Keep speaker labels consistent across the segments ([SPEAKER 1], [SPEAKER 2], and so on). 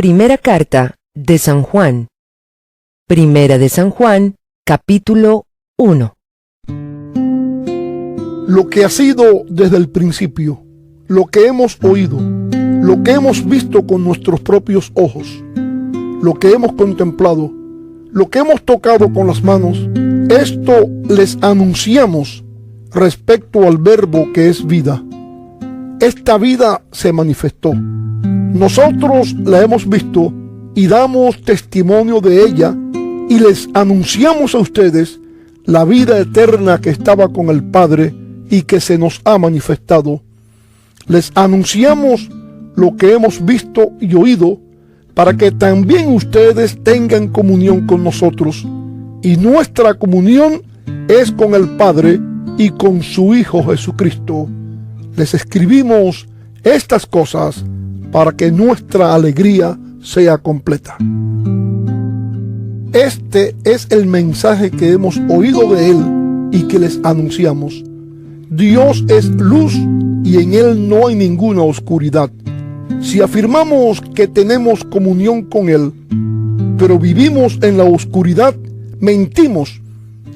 [SPEAKER 1] Primera carta de San Juan. Primera de San Juan, capítulo 1.
[SPEAKER 2] Lo que ha sido desde el principio, lo que hemos oído, lo que hemos visto con nuestros propios ojos, lo que hemos contemplado, lo que hemos tocado con las manos, esto les anunciamos respecto al Verbo que es vida. Esta vida se manifestó. Nosotros la hemos visto y damos testimonio de ella y les anunciamos a ustedes la vida eterna que estaba con el Padre y que se nos ha manifestado. Les anunciamos lo que hemos visto y oído para que también ustedes tengan comunión con nosotros. Y nuestra comunión es con el Padre y con su Hijo Jesucristo. Les escribimos estas cosas para que nuestra alegría sea completa. Este es el mensaje que hemos oído de Él y que les anunciamos. Dios es luz y en Él no hay ninguna oscuridad. Si afirmamos que tenemos comunión con Él, pero vivimos en la oscuridad, mentimos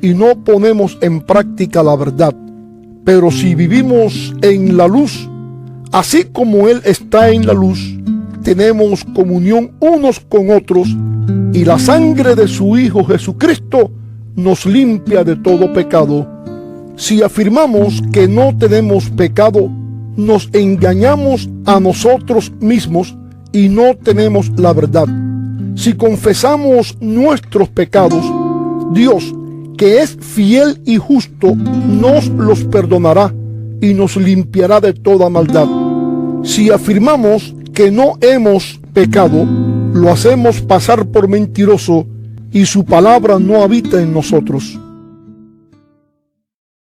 [SPEAKER 2] y no ponemos en práctica la verdad. Pero si vivimos en la luz, así como Él está en la luz, tenemos comunión unos con otros y la sangre de su Hijo Jesucristo nos limpia de todo pecado. Si afirmamos que no tenemos pecado, nos engañamos a nosotros mismos y no tenemos la verdad. Si confesamos nuestros pecados, Dios, que es fiel y justo, nos los perdonará y nos limpiará de toda maldad. Si afirmamos que no hemos pecado, lo hacemos pasar por mentiroso y su palabra no habita en nosotros.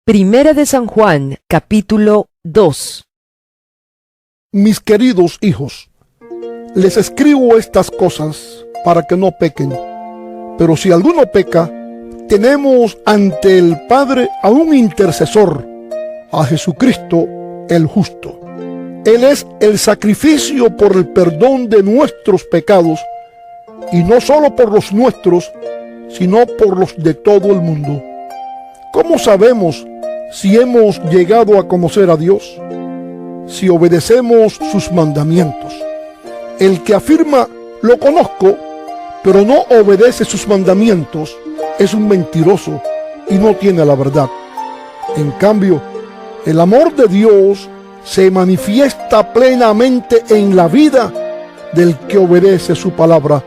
[SPEAKER 1] Primera de San Juan, capítulo 2.
[SPEAKER 2] Mis queridos hijos, les escribo estas cosas para que no pequen. Pero si alguno peca, tenemos ante el Padre a un intercesor, a Jesucristo el justo. Él es el sacrificio por el perdón de nuestros pecados, y no solo por los nuestros, sino por los de todo el mundo. ¿Cómo sabemos si hemos llegado a conocer a Dios? Si obedecemos sus mandamientos. El que afirma, lo conozco, pero no obedece sus mandamientos, es un mentiroso y no tiene la verdad. En cambio, el amor de Dios se manifiesta plenamente en la vida del que obedece su palabra.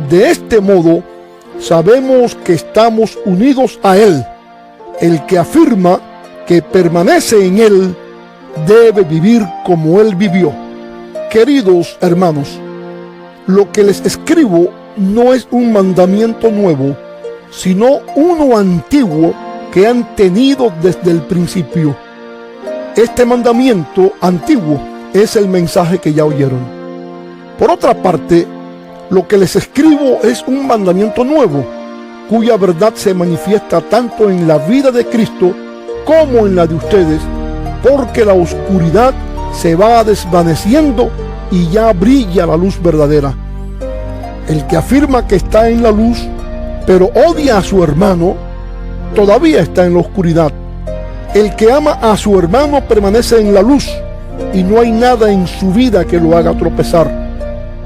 [SPEAKER 2] De este modo, sabemos que estamos unidos a Él. El que afirma que permanece en Él debe vivir como Él vivió. Queridos hermanos, lo que les escribo no es un mandamiento nuevo, sino uno antiguo que han tenido desde el principio. Este mandamiento antiguo es el mensaje que ya oyeron. Por otra parte, lo que les escribo es un mandamiento nuevo, cuya verdad se manifiesta tanto en la vida de Cristo como en la de ustedes, porque la oscuridad se va desvaneciendo y ya brilla la luz verdadera. El que afirma que está en la luz, pero odia a su hermano, todavía está en la oscuridad. El que ama a su hermano permanece en la luz, y no hay nada en su vida que lo haga tropezar.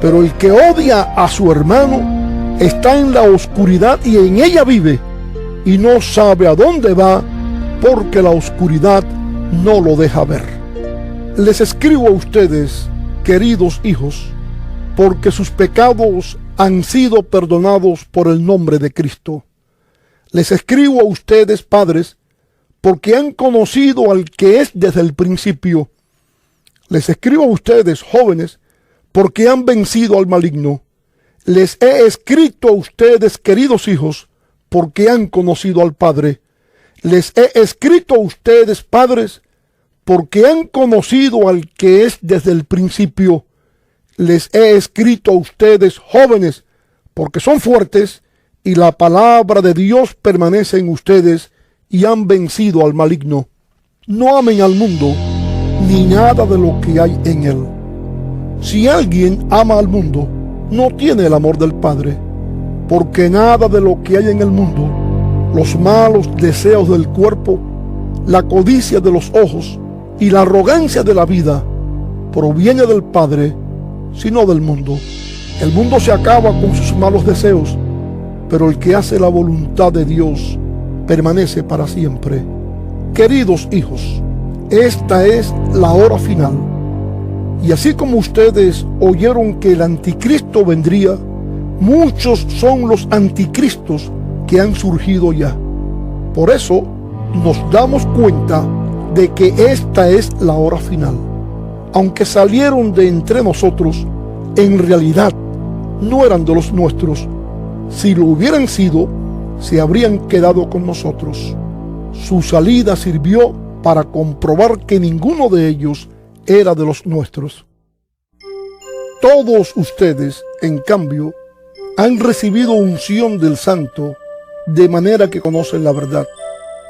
[SPEAKER 2] Pero el que odia a su hermano está en la oscuridad y en ella vive, y no sabe a dónde va, porque la oscuridad no lo deja ver. Les escribo a ustedes, queridos hijos, porque sus pecados han sido perdonados por el nombre de Cristo. Les escribo a ustedes, padres, porque han conocido al que es desde el principio. Les escribo a ustedes, jóvenes, porque han vencido al maligno. Les he escrito a ustedes, queridos hijos, porque han conocido al Padre. Les he escrito a ustedes, padres, porque han conocido al que es desde el principio. Les he escrito a ustedes, jóvenes, porque son fuertes y la palabra de Dios permanece en ustedes y han vencido al maligno. No amen al mundo ni nada de lo que hay en él. Si alguien ama al mundo, no tiene el amor del Padre, porque nada de lo que hay en el mundo, los malos deseos del cuerpo, la codicia de los ojos y la arrogancia de la vida, proviene del Padre, sino del mundo. El mundo se acaba con sus malos deseos, pero el que hace la voluntad de Dios permanece para siempre. Queridos hijos, esta es la hora final. Y así como ustedes oyeron que el anticristo vendría, muchos son los anticristos que han surgido ya. Por eso nos damos cuenta de que esta es la hora final. Aunque salieron de entre nosotros, en realidad no eran de los nuestros. Si lo hubieran sido, se habrían quedado con nosotros. Su salida sirvió para comprobar que ninguno de ellos era de los nuestros. Todos ustedes, en cambio, han recibido unción del Santo, de manera que conocen la verdad.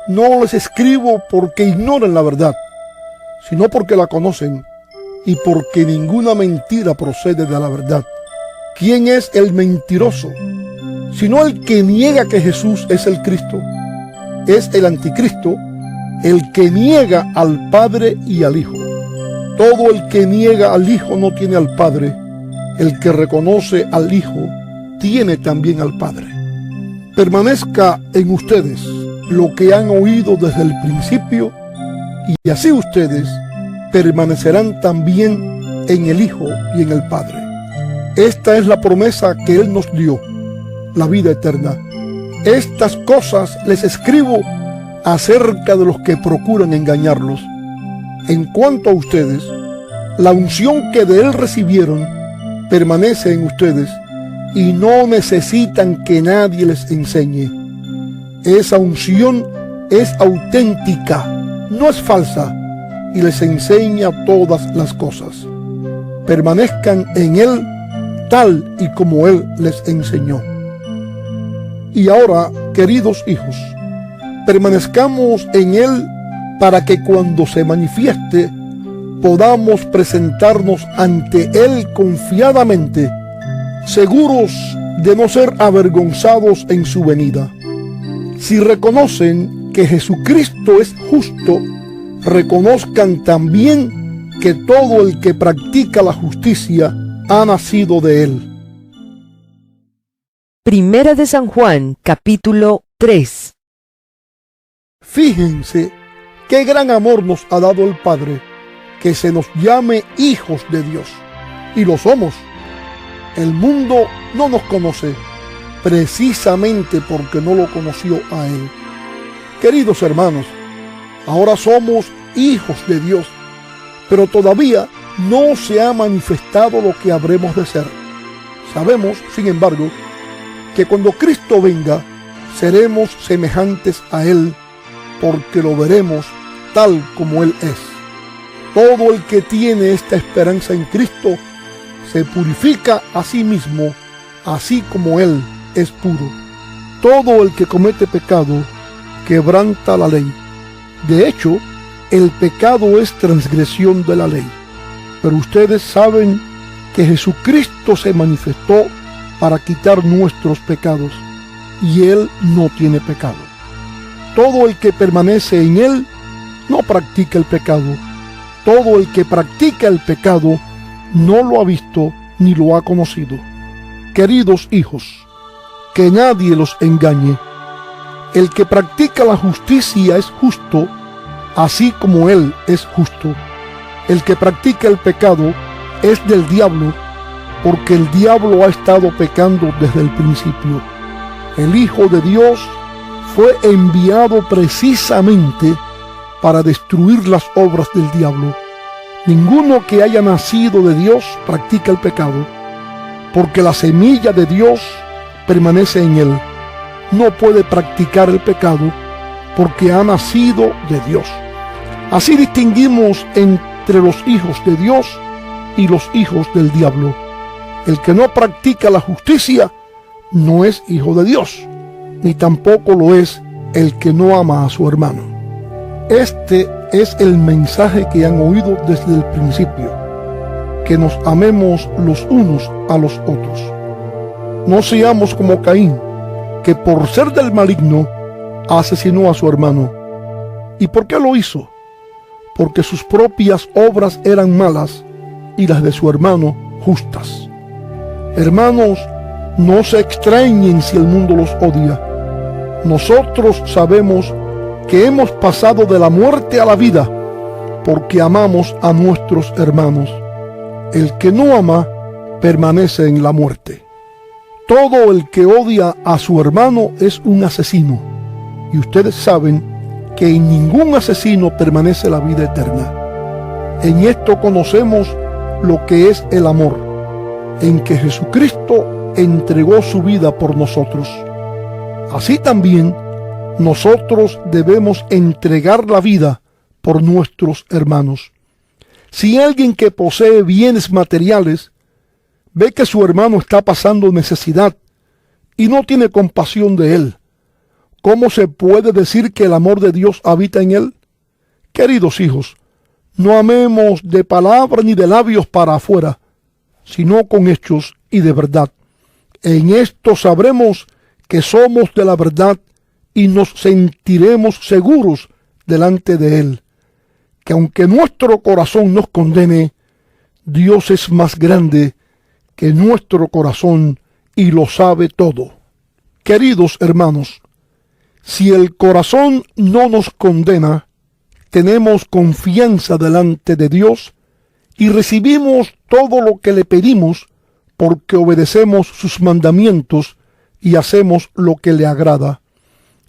[SPEAKER 2] No les escribo porque ignoren la verdad, sino porque la conocen y porque ninguna mentira procede de la verdad. ¿Quién es el mentiroso? Sino el que niega que Jesús es el Cristo. Es el anticristo, el que niega al Padre y al Hijo. Todo el que niega al Hijo no tiene al Padre. El que reconoce al Hijo tiene también al Padre. Permanezca en ustedes lo que han oído desde el principio, y así ustedes permanecerán también en el Hijo y en el Padre. Esta es la promesa que Él nos dio, la vida eterna. Estas cosas les escribo acerca de los que procuran engañarlos. En cuanto a ustedes, la unción que de Él recibieron permanece en ustedes y no necesitan que nadie les enseñe. Esa unción es auténtica, no es falsa, y les enseña todas las cosas. Permanezcan en Él tal y como Él les enseñó. Y ahora, queridos hijos, permanezcamos en Él para que cuando se manifieste podamos presentarnos ante Él confiadamente, seguros de no ser avergonzados en su venida. Si reconocen que Jesucristo es justo, reconozcan también que todo el que practica la justicia ha nacido de Él.
[SPEAKER 1] Primera de San Juan, capítulo 3.
[SPEAKER 2] Fíjense qué gran amor nos ha dado el Padre, que se nos llame hijos de Dios. Y lo somos. El mundo no nos conoce, precisamente porque no lo conoció a Él. Queridos hermanos, ahora somos hijos de Dios, pero todavía no se ha manifestado lo que habremos de ser. Sabemos, sin embargo, que cuando Cristo venga, seremos semejantes a Él, porque lo veremos tal como Él es. Todo el que tiene esta esperanza en Cristo se purifica a sí mismo, así como Él es puro. Todo el que comete pecado quebranta la ley. De hecho, el pecado es transgresión de la ley. Pero ustedes saben que Jesucristo se manifestó para quitar nuestros pecados, y Él no tiene pecado. Todo el que permanece en Él no practica el pecado. Todo el que practica el pecado no lo ha visto ni lo ha conocido. Queridos hijos, que nadie los engañe. El que practica la justicia es justo, así como Él es justo. El que practica el pecado es del diablo, porque el diablo ha estado pecando desde el principio. El Hijo de Dios fue enviado precisamente para destruir las obras del diablo. Ninguno que haya nacido de Dios practica el pecado, porque la semilla de Dios permanece en él. No puede practicar el pecado, porque ha nacido de Dios. Así distinguimos entre los hijos de Dios y los hijos del diablo. El que no practica la justicia no es hijo de Dios, ni tampoco lo es el que no ama a su hermano. Este es el mensaje que han oído desde el principio. que nos amemos los unos a los otros. No seamos como Caín, que por ser del maligno asesinó a su hermano. ¿Y por qué lo hizo? Porque sus propias obras eran malas y las de su hermano justas. Hermanos, no se extrañen si el mundo los odia. Nosotros sabemos que hemos pasado de la muerte a la vida porque amamos a nuestros hermanos. El que no ama permanece en la muerte. Todo el que odia a su hermano es un asesino, y ustedes saben que en ningún asesino permanece la vida eterna. En esto conocemos lo que es el amor, en que Jesucristo entregó su vida por nosotros. Así también nosotros debemos entregar la vida por nuestros hermanos. Si alguien que posee bienes materiales ve que su hermano está pasando necesidad y no tiene compasión de él, ¿cómo se puede decir que el amor de Dios habita en él? Queridos hijos, no amemos de palabra ni de labios para afuera, sino con hechos y de verdad. En esto sabremos que somos de la verdad y nos sentiremos seguros delante de Él, que aunque nuestro corazón nos condene, Dios es más grande que nuestro corazón y lo sabe todo. Queridos hermanos, si el corazón no nos condena, tenemos confianza delante de Dios y recibimos todo lo que le pedimos porque obedecemos sus mandamientos y hacemos lo que le agrada.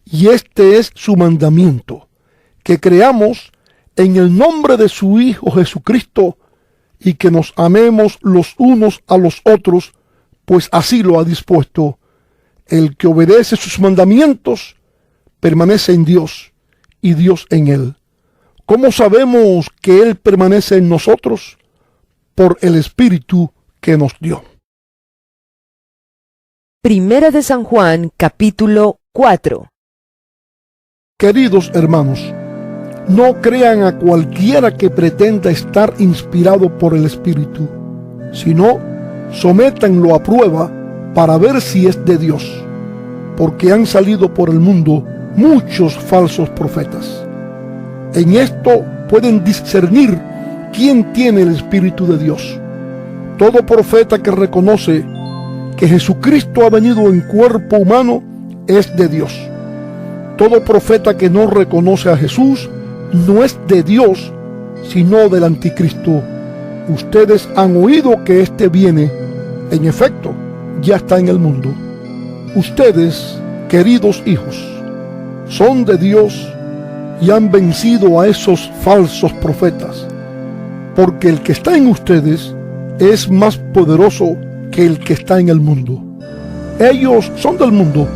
[SPEAKER 2] Y este es su mandamiento, que creamos en el nombre de su Hijo Jesucristo y que nos amemos los unos a los otros, pues así lo ha dispuesto. El que obedece sus mandamientos permanece en Dios y Dios en él. ¿Cómo sabemos que Él permanece en nosotros? Por el Espíritu que nos dio.
[SPEAKER 1] Primera de San Juan, capítulo 4.
[SPEAKER 2] Queridos hermanos, no crean a cualquiera que pretenda estar inspirado por el Espíritu, sino sométanlo a prueba para ver si es de Dios, porque han salido por el mundo muchos falsos profetas. En esto pueden discernir quién tiene el Espíritu de Dios. Todo profeta que reconoce que Jesucristo ha venido en cuerpo humano es de Dios. Todo profeta que no reconoce a Jesús no es de Dios, sino del anticristo. Ustedes han oído que éste viene. En efecto, ya está en el mundo. Ustedes, queridos hijos, son de Dios y han vencido a esos falsos profetas, porque el que está en ustedes es más poderoso que el que está en el mundo. Ellos son del mundo,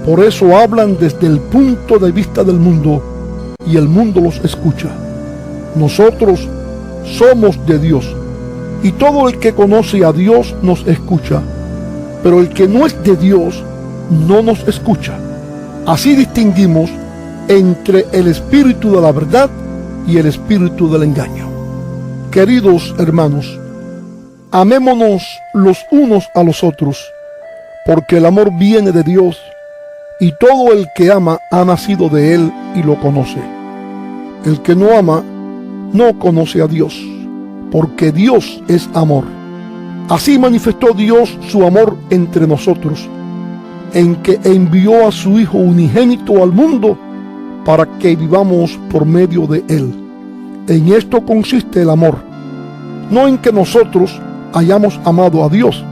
[SPEAKER 2] por eso hablan desde el punto de vista del mundo y el mundo los escucha. Nosotros somos de Dios y todo el que conoce a Dios nos escucha, pero el que no es de Dios no nos escucha. Así distinguimos entre el espíritu de la verdad y el espíritu del engaño. Queridos hermanos, amémonos los unos a los otros, porque el amor viene de Dios, y todo el que ama ha nacido de Él y lo conoce. El que no ama no conoce a Dios, porque Dios es amor. Así manifestó Dios su amor entre nosotros, en que envió a su Hijo unigénito al mundo para que vivamos por medio de Él. En esto consiste el amor, no en que nosotros hayamos amado a Dios,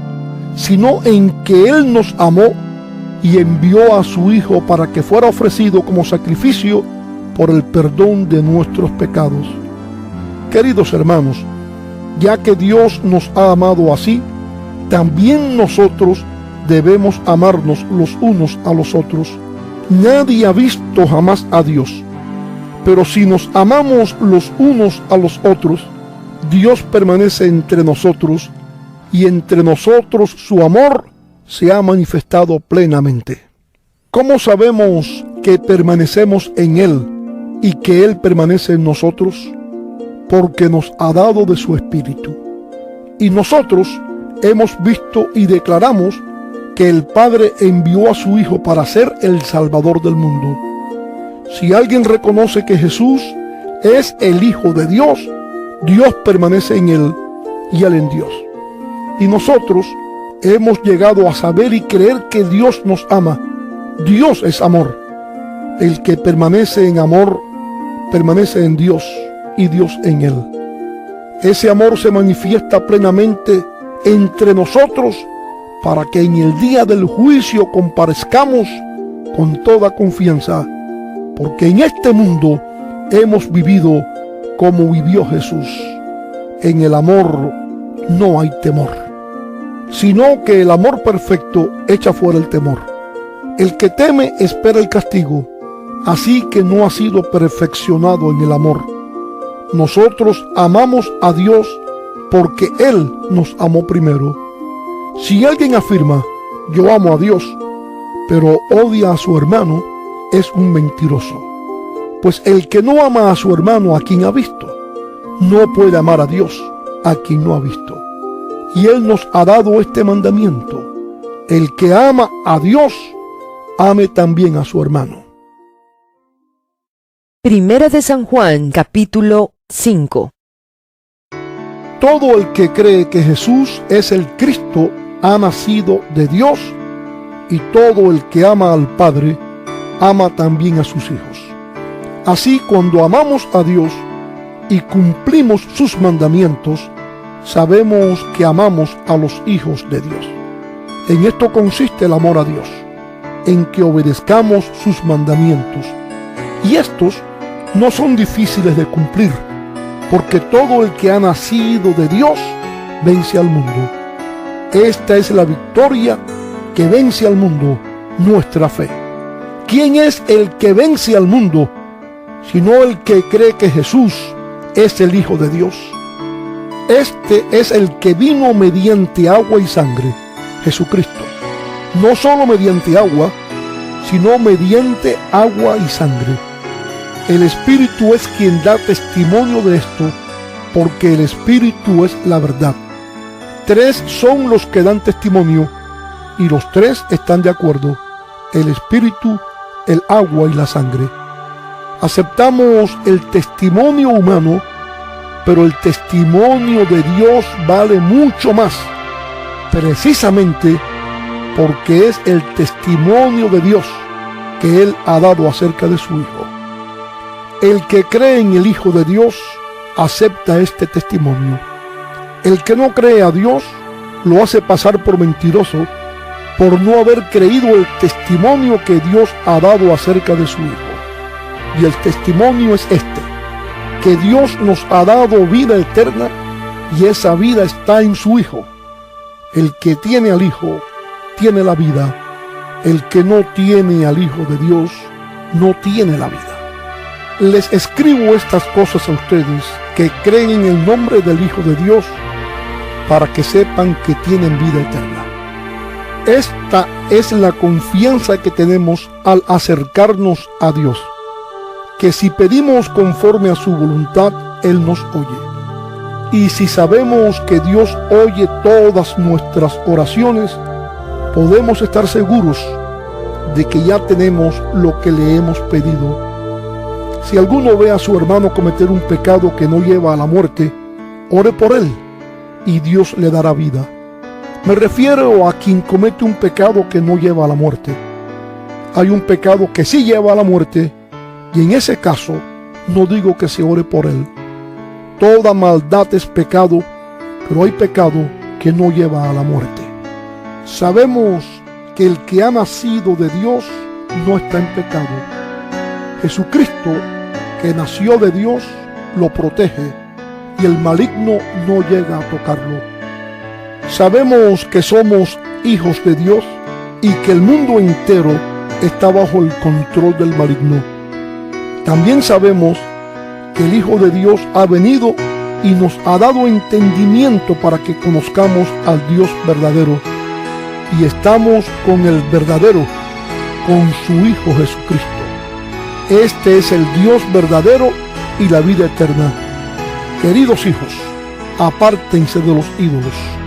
[SPEAKER 2] sino en que Él nos amó y envió a su Hijo para que fuera ofrecido como sacrificio por el perdón de nuestros pecados. Queridos hermanos, ya que Dios nos ha amado así, también nosotros debemos amarnos los unos a los otros. Nadie ha visto jamás a Dios, pero si nos amamos los unos a los otros, Dios permanece entre nosotros y entre nosotros su amor se ha manifestado plenamente. ¿Cómo sabemos que permanecemos en Él y que Él permanece en nosotros? Porque nos ha dado de su Espíritu. Y nosotros hemos visto y declaramos que el Padre envió a su Hijo para ser el Salvador del mundo. Si alguien reconoce que Jesús es el Hijo de Dios, Dios permanece en él y él en Dios. Y nosotros hemos llegado a saber y creer que Dios nos ama. Dios es amor. El que permanece en amor, permanece en Dios y Dios en él. Ese amor se manifiesta plenamente entre nosotros para que en el día del juicio comparezcamos con toda confianza, porque en este mundo hemos vivido como vivió Jesús. En el amor no hay temor, sino que el amor perfecto echa fuera el temor. El que teme espera el castigo, así que no ha sido perfeccionado en el amor. Nosotros amamos a Dios porque Él nos amó primero. Si alguien afirma, yo amo a Dios, pero odia a su hermano, es un mentiroso. Pues el que no ama a su hermano a quien ha visto, no puede amar a Dios a quien no ha visto. Y Él nos ha dado este mandamiento: el que ama a Dios, ame también a su hermano.
[SPEAKER 1] Primera de San Juan, capítulo 5.
[SPEAKER 2] Todo el que cree que Jesús es el Cristo ha nacido de Dios, y todo el que ama al Padre ama también a sus hijos. Así, cuando amamos a Dios y cumplimos sus mandamientos, sabemos que amamos a los hijos de Dios. En esto consiste el amor a Dios, en que obedezcamos sus mandamientos. Y estos no son difíciles de cumplir, porque todo el que ha nacido de Dios vence al mundo. Esta es la victoria que vence al mundo, nuestra fe. ¿Quién es el que vence al mundo, sino el que cree que Jesús es el Hijo de Dios? Este es el que vino mediante agua y sangre, Jesucristo. No solo mediante agua, sino mediante agua y sangre. El Espíritu es quien da testimonio de esto, porque el Espíritu es la verdad. 3 son los que dan testimonio, y los 3 están de acuerdo: el Espíritu, el agua y la sangre. Aceptamos el testimonio humano, pero el testimonio de Dios vale mucho más, precisamente porque es el testimonio de Dios que Él ha dado acerca de su Hijo. El que cree en el Hijo de Dios acepta este testimonio. El que no cree a Dios lo hace pasar por mentiroso, por no haber creído el testimonio que Dios ha dado acerca de su Hijo. Y el testimonio es este: que Dios nos ha dado vida eterna, y esa vida está en su Hijo. El que tiene al Hijo tiene la vida. El que no tiene al Hijo de Dios no tiene la vida. Les escribo estas cosas a ustedes que creen en el nombre del Hijo de Dios, para que sepan que tienen vida eterna. Esta es la confianza que tenemos al acercarnos a Dios, que si pedimos conforme a su voluntad, Él nos oye. Y si sabemos que Dios oye todas nuestras oraciones, podemos estar seguros de que ya tenemos lo que le hemos pedido. Si alguno ve a su hermano cometer un pecado que no lleva a la muerte, ore por él, y Dios le dará vida. Me refiero a quien comete un pecado que no lleva a la muerte. Hay un pecado que sí lleva a la muerte, y en ese caso no digo que se ore por él. Toda maldad es pecado, pero hay pecado que no lleva a la muerte. Sabemos que el que ha nacido de Dios no está en pecado. Jesucristo, que nació de Dios, lo protege, y el maligno no llega a tocarlo. Sabemos que somos hijos de Dios y que el mundo entero está bajo el control del maligno. También sabemos que el Hijo de Dios ha venido y nos ha dado entendimiento para que conozcamos al Dios verdadero, y estamos con el verdadero, con su Hijo Jesucristo. Este es el Dios verdadero y la vida eterna. Queridos hijos, apártense de los ídolos.